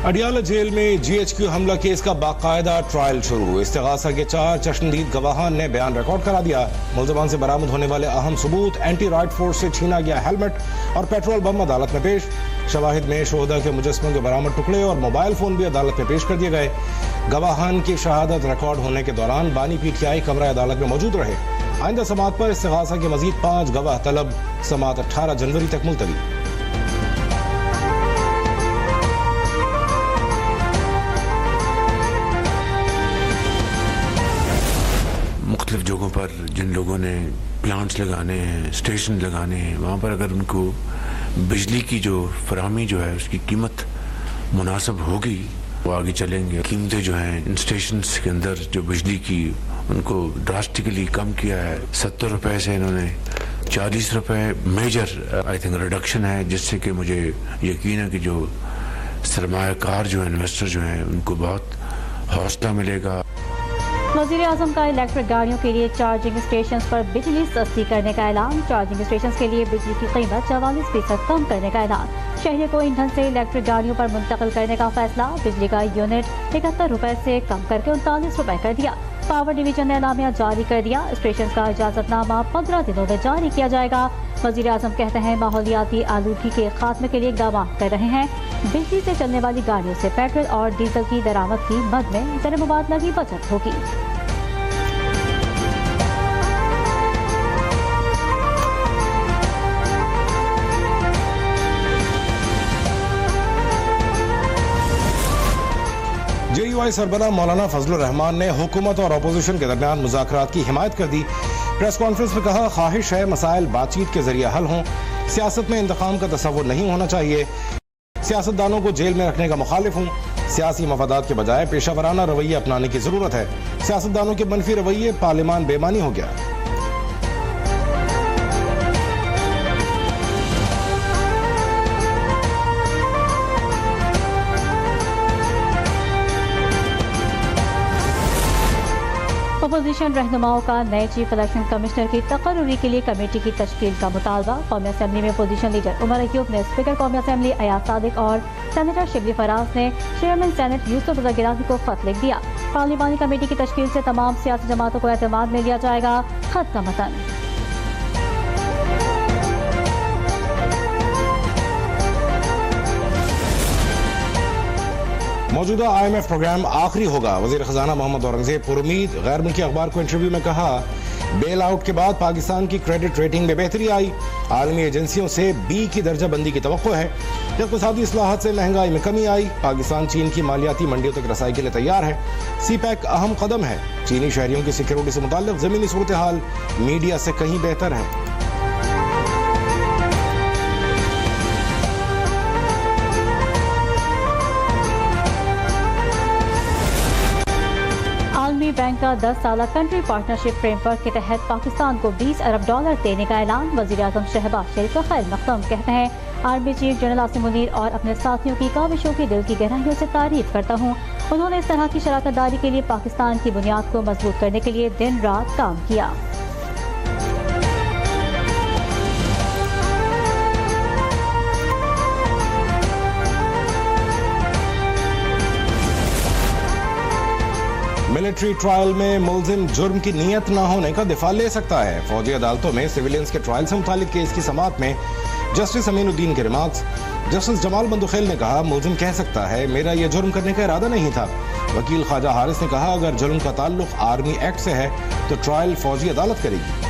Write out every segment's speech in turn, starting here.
Adiala jail में GHQ हमला case का बाकायदा ट्रायल शुरू। इस्तिगासा के 4 चश्मदीद गवाहान ने बयान रिकॉर्ड करा दिया। मुल्ज़मान से बरामद होने वाले अहम सबूत, एंटी राइट फोर्स से छीना गया हेलमेट और पेट्रोल बम अदालत में पेश। शवाहिद में शोहदा के मुजस्समों के बरामद टुकड़े और मोबाइल फोन भी अदालत में पेश कर दिए गए। गवाहान की शहादत रिकॉर्ड होने के दौरान बानी PTI कमरा अदालत में मौजूद रहे। आइंदा समात पर इस्तिगासा के मजीद 5 गवाह तलब। समात 18 जनवरी तक मुलतवी। मुख्तलिफ जगहों पर जिन लोगों ने प्लांट्स लगाने हैं, स्टेशन लगाने हैं, वहाँ पर अगर उनको बिजली की जो फराहमी जो है उसकी कीमत मुनासिब होगी वो आगे चलेंगे। कीमतें जो हैं इन स्टेशन के अंदर जो बिजली की उनको ड्रास्टिकली कम किया है। 70 रुपये से इन्होंने 40 रुपये मेजर आई थिंक रिडक्शन है, जिससे कि मुझे यकीन है कि जो सरमायाकार जो इन्वेस्टर जो हैं उनको बहुत हौसला मिलेगा। वज़ीर आज़म का इलेक्ट्रिक गाड़ियों के लिए चार्जिंग स्टेशन पर बिजली सस्ती करने का ऐलान। चार्जिंग स्टेशन के लिए बिजली की कीमत 44% कम करने का ऐलान। शहरी को ईंधन से इलेक्ट्रिक गाड़ियों पर मुंतकिल करने का फैसला। बिजली का यूनिट 71 रुपए से कम करके 39 रुपए कर दिया। पावर डिवीजन ने एलामिया जारी कर दिया। स्टेशन का इजाजतनामा 15 दिनों में जारी किया जाएगा। वज़ीर आज़म कहते हैं माहौलियाती आलूगी के खात्मे के लिए इक़दाम कर रहे हैं। बिजली से चलने वाली गाड़ियों से पेट्रोल और डीजल की दरामद की मद में ज़र मुबादला की बचत होगी। JUI सरबरा मौलाना फजलुर रहमान ने हुकूमत और अपोजिशन के दरमियान मुज़ाकरात की हिमायत कर दी। प्रेस कॉन्फ्रेंस में कहा, ख्वाहिश है मसाइल बातचीत के जरिए हल हों। सियासत में इंतकाम का तसव्वुर नहीं होना चाहिए। सियासतदानों को जेल में रखने का मुखालिफ हूँ। सियासी मफादात के बजाय पेशावराना रवैये अपनाने की जरूरत है। सियासतदानों के मनफी रवैये पार्लियामान बेमानी हो गया। अपोजिशन रहनुमाओं का नए चीफ इलेक्शन कमिश्नर की तकर्रुरी के लिए कमेटी की तश्कील का मुतालबा। कौमी असम्बली में अपोजिशन लीडर उमर अयूब ने स्पीकर कौमी असम्बली अयाज सादिक और सेनेटर शिबली फराज ने चेयरमैन सेनेट यूसुफ रज़ा गिलानी को खत लिख दिया। पार्लिमानी कमेटी की तश्कील से तमाम सियासी जमातों को एतमाद में लिया जाएगा। खत का मतन। मौजूदा IMF प्रोग्राम आखिरी होगा। वज़ीर खजाना मोहम्मद औरंगजेब पुरुमीद गैर मुल्की अखबार को इंटरव्यू में कहा, बेल आउट के बाद पाकिस्तान की क्रेडिट रेटिंग में बेहतरी आई। आलमी एजेंसियों से B की दर्जा बंदी की तवक्को है। इक़्तिसादी इस्लाहात से महंगाई में कमी आई। पाकिस्तान चीन की मालियाती मंडियों तक रसाई के लिए तैयार है। CPEC अहम कदम है। चीनी शहरियों की सिक्योरिटी से मुताल्लिक ज़मीनी सूरत हाल मीडिया से कहीं बेहतर है। बैंक का 10 साल कंट्री पार्टनरशिप फ्रेमवर्क के तहत पाकिस्तान को $20 अरब देने का ऐलान। वज़ीर आज़म शहबाज शरीफ का खैर मक़दम कहते हैं, army chief general Asim Munir और अपने साथियों की काविशों की दिल की गहराइयों से तारीफ करता हूँ। उन्होंने इस तरह की शराकत दारी के लिए पाकिस्तान की बुनियाद को मजबूत करने के लिए दिन रात काम किया। मिलिट्री ट्रायल में मुल्जिम जुर्म की नीयत न होने का दिफा ले सकता है। फौजी अदालतों में सिविलियंस के ट्रायल से मुतालिक केस की समाअत में जस्टिस अमीनुद्दीन के रिमार्क्स। जस्टिस जमाल बंदुखेल ने कहा, मुल्जिम कह सकता है मेरा यह जुर्म करने का इरादा नहीं था। वकील ख्वाजा हारिस ने कहा, अगर जुर्म का ताल्लुक आर्मी एक्ट से है तो ट्रायल फौजी अदालत करेगी।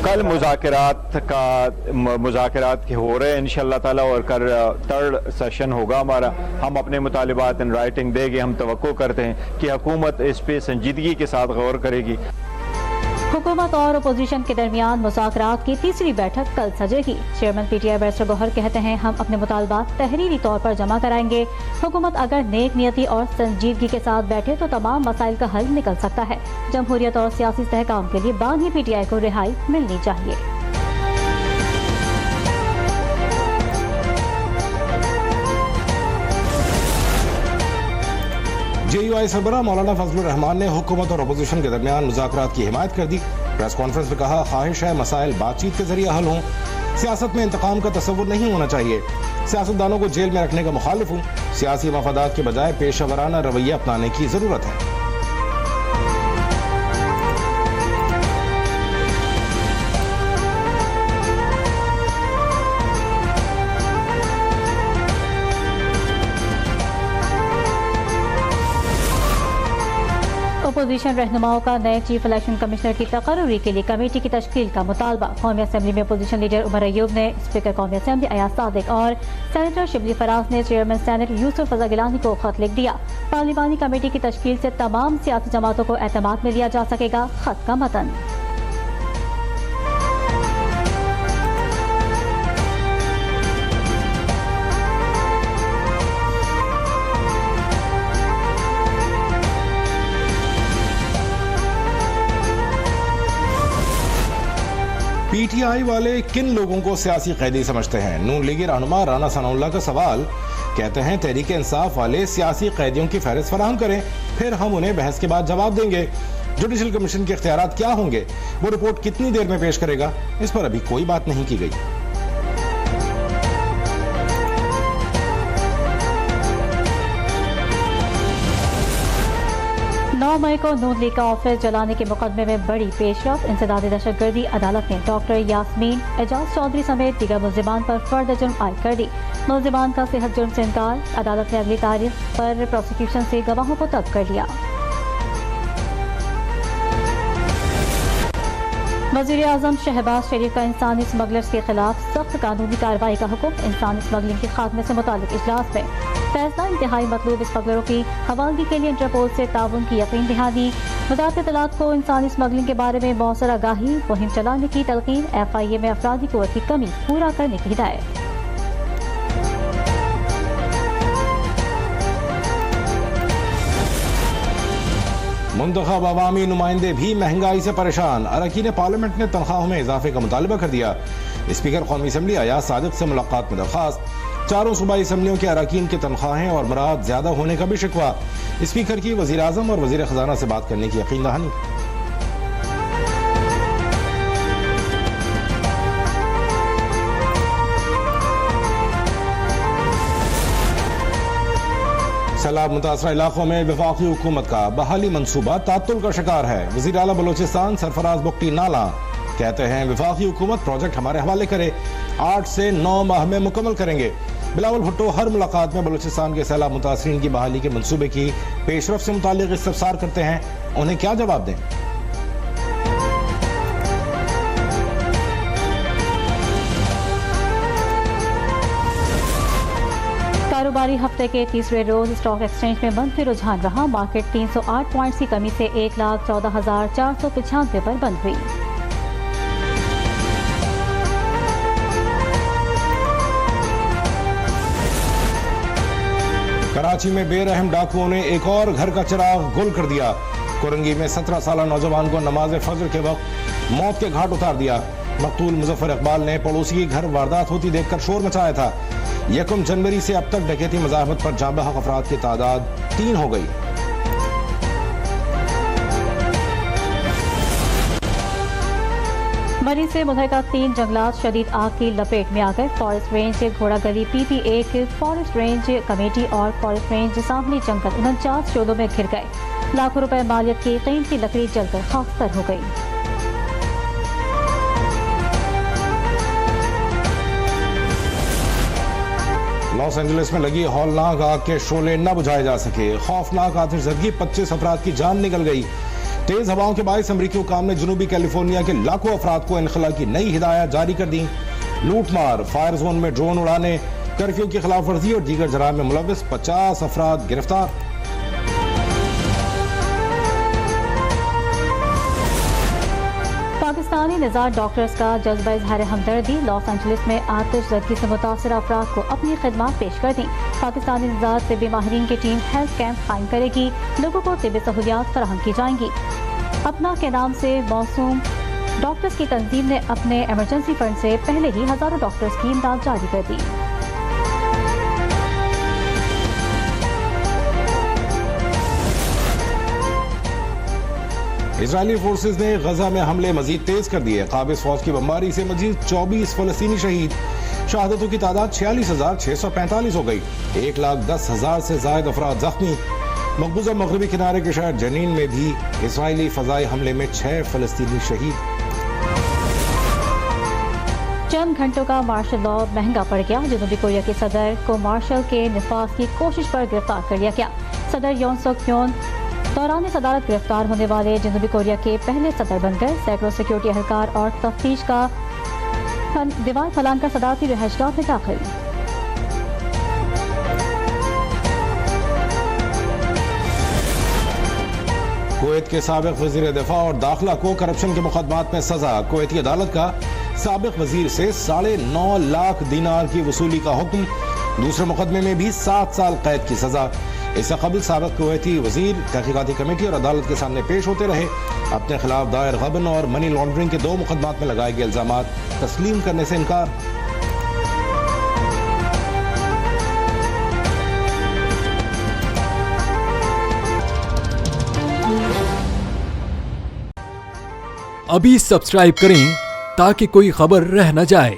कल मुज़ाकरात के हो रहे हैं इंशाअल्लाह ताला, और कल 3rd सेशन होगा हमारा। हम अपने मुतालिबात इन राइटिंग देंगे। हम तवक्को करते हैं कि हुकूमत इस पे संजीदगी के साथ गौर करेगी। हुकूमत और अपोजिशन के दरमियान मुज़ाकरात की तीसरी बैठक कल सजेगी। चेयरमैन PTI बैरिस्टर गौहर कहते हैं, हम अपने मुतालबात तहरीरी तौर पर जमा कराएंगे। हुकूमत अगर नेक नियति और संजीदगी के साथ बैठे तो तमाम मसाइल का हल निकल सकता है। जमहूरियत और सियासी इस्तेहकाम के लिए बागी PTI को रिहाई मिलनी चाहिए। JUI सरबराह मौलाना फजलुर रहमान ने हुकूमत और अपोजिशन के दरमियान मुज़ाकरात की हिमायत कर दी। प्रेस कॉन्फ्रेंस में कहा, ख्वाहिश है मसाइल बातचीत के जरिए हल हों। सियासत में इंतकाम का तस्वुर नहीं होना चाहिए। सियासतदानों को जेल में रखने का मुखालिफ हूँ। सियासी मफादात के बजाय पेशेवराना रवैया अपनाने की जरूरत है। अपोजिशन रहनुमाओं का नए चीफ इलेक्शन कमिश्नर की तकर्री के लिए कमेटी की तश्कील का मुतालबा। कौमी असम्बली में अपोजिशन लीडर उमर अयूब ने स्पीकर कौमी असम्बली अयाज सादिक और सेनेटर शिबली फराज ने चेयरमैन सेनेट यूसुफ रजा गिलानी को खत लिख दिया। पार्लिमानी कमेटी की तश्कील से तमाम सियासी जमातों को एतमाद में लिया जा सकेगा। खत का मतन। PTI वाले किन लोगों को सियासी कैदी समझते हैं? नून लीगी रहनुमा राना सनाउल्लाह का सवाल। कहते हैं तहरीक इंसाफ वाले सियासी कैदियों की फहरिस्त फराहम करें, फिर हम उन्हें बहस के बाद जवाब देंगे। जुडिशल कमीशन के इख्तियारात क्या होंगे, वो रिपोर्ट कितनी देर में पेश करेगा, इस पर अभी कोई बात नहीं की गई। 9 मई को नून लीग का ऑफिस जलाने के मुकदमे में बड़ी पेशरफ। इंसदादी दहशतगर्दी अदालत ने डॉक्टर यास्मीन एजाज चौधरी समेत दीगर मुल्जिमान पर फर्द जुर्म आयद कर दी। मुल्जिमान का सेहत जुर्म से इनकार। अदालत ने अगली तारीख पर प्रोसिक्यूशन से गवाहों को तलब कर लिया। वज़ीर आज़म शहबाज शरीफ का इंसानी स्मगलर्स के खिलाफ सख्त कानूनी कार्रवाई का हुक्म। इंसानी स्मगलिंग के खात्मे से मुताल्लिक इजलास में फैसला। इंतहाई मतलूब स्मगलरों की हवालगी के लिए इंटरपोल से ताउन की यकीन दहानी। वज़ारत इत्तलात को इंसानी स्मगलिंग के बारे में मौसर आगाही मुहिम चलाने की तलकीन। FIA में अफरादी क़ुव्वत की कमी पूरा करने की हिदायत। मुंतखब अवामी नुमाइंदे भी महंगाई से परेशान। अरकान पार्लियामेंट ने तनख्वाहों में इजाफे का मुतालबा कर दिया। स्पीकर कौमी असम्बली अयाज सादिक से मुलाकात में दरख्वास्त। चारों सूबाई असम्बलियों के अरकान की तनख्वाहें और मराद ज्यादा होने का भी शिकवा। स्पीकर की वज़ीर आज़म और वज़ीर खजाना से बात करने की यकीन दहानी। सैलाब मुतासरा इलाकों में वफाकी हुकूमत का बहाली मंसूबा तातुल का शिकार है। वज़ीर आला बलोचिस्तान सरफराज बुख्ती नाला कहते हैं वफाकी हुकूमत प्रोजेक्ट हमारे हवाले करे, 8 से 9 माह में मुकम्मल करेंगे। बिलावल भुट्टो हर मुलाकात में बलोचिस्तान के सैलाब मुतासरीन की बहाली के मंसूबे की पेशरफ से मुताल्लिक इस्तफसार करते हैं, उन्हें क्या जवाब दें? कारोबारी हफ्ते के तीसरे रोज स्टॉक एक्सचेंज में मंफी रुझान रहा। मार्केट 308 पॉइंट्स की कमी से 1,14,495 पर बंद हुई। कराची में बेरहम डाकुओं ने एक और घर का चिराग गुल कर दिया। कुरंगी में 17 साल नौजवान को नमाज फजर के वक्त मौत के घाट उतार दिया। मकतूल मुजफ्फर इकबाल ने पड़ोसी की घर वारदात होती देखकर शोर मचाया था। 1 जनवरी से अब तक डकैती मज़ाहमत पर जाँ बहक अफराद की तादाद 3 हो गई। मरी से मुतहका 3 जंगलात शदीद आग की लपेट में आ गए। फॉरेस्ट रेंज घोड़ा गली PP1 फॉरेस्ट रेंज कमेटी और फॉरेस्ट रेंज सामली जंगल 49 शोलों में घिर गए। लाखों रुपए मालियत की कीमती लकड़ी जलकर खाकतर हो गई। लॉस एंजलिस में लगी हौलनाक आग के शोले न बुझाए जा सके। खौफनाक आतिशज़दगी 25 अफराद की जान निकल गई। तेज हवाओं के बायस अमरीकी हुकाम ने जनूबी कैलिफोर्निया के लाखों अफराद को इनखला की नई हिदायत जारी कर दी। लूटमार, फायर जोन में ड्रोन उड़ाने, कर्फ्यू की खिलाफ वर्जी और दीगर जराइम में मुलव्विस 50 अफराद गिरफ्तार। पाकिस्तानी निज़ार डॉक्टर्स का जज्बा इज़हार हमदर्दी। लॉस एंजलिस में आतिशज़दगी से मुतासर अफराद को अपनी खिदमत पेश कर दी। पाकिस्तानी निज़ार तिब्बी माहिरीन की टीम हेल्थ कैंप कायम करेगी। लोगों को तिब्बी सहूलियात फराहम की जाएंगी। अपना के नाम से मौसूम डॉक्टर्स की तंजीम ने अपने एमरजेंसी फंड से पहले ही हजारों डॉक्टर्स की इमदाद जारी कर दी। इजरायली फोर्सेज ने गजा में हमले मजीद तेज कर दिए। काबिज फौज की बमबारी से मजीद 24 फलस्तीनी शहीद। शहादतों की तादाद 46,645 हो गई। 1,10,000 से ज्यादा अफराद जख्मी। मकबूजा मगरबी किनारे के शहर जनीन में भी इजरायली फजाई हमले में 6 फलस्तीनी शहीद। चंद घंटों का मार्शल लॉ महंगा पड़ गया। जनूबी कोरिया के सदर को मार्शल के निफाज की कोशिश पर गिरफ्तार कर लिया गया। सदर योन सुक योल दौरान सदारत गिरफ्तार होने वाले जनूबी कोरिया के पहले सदर बन गए। सैकड़ों सिक्योरिटी एहलकार और तफ्तीश का दीवार फलांग कर सदारती रिहाइशगाह में दाखिल। कुवैत के साबिक वजीर दिफा और दाखिला को करप्शन के मुकदमात में सजा। कुवैती अदालत का साबिक वजीर से 9.5 लाख दिनार की वसूली का हुक्म। दूसरे मुकदमे में भी 7 साल कैद की सजा। इससे कबल साबिक कुवैती वजीर तहकीकाती कमेटी और अदालत के सामने पेश होते रहे। अपने खिलाफ दायर गबन और मनी लॉन्ड्रिंग के 2 मुकदमात में लगाए गए इल्जामात तस्लीम करने से इनकार। अभी सब्सक्राइब करें ताकि कोई खबर रह न जाए।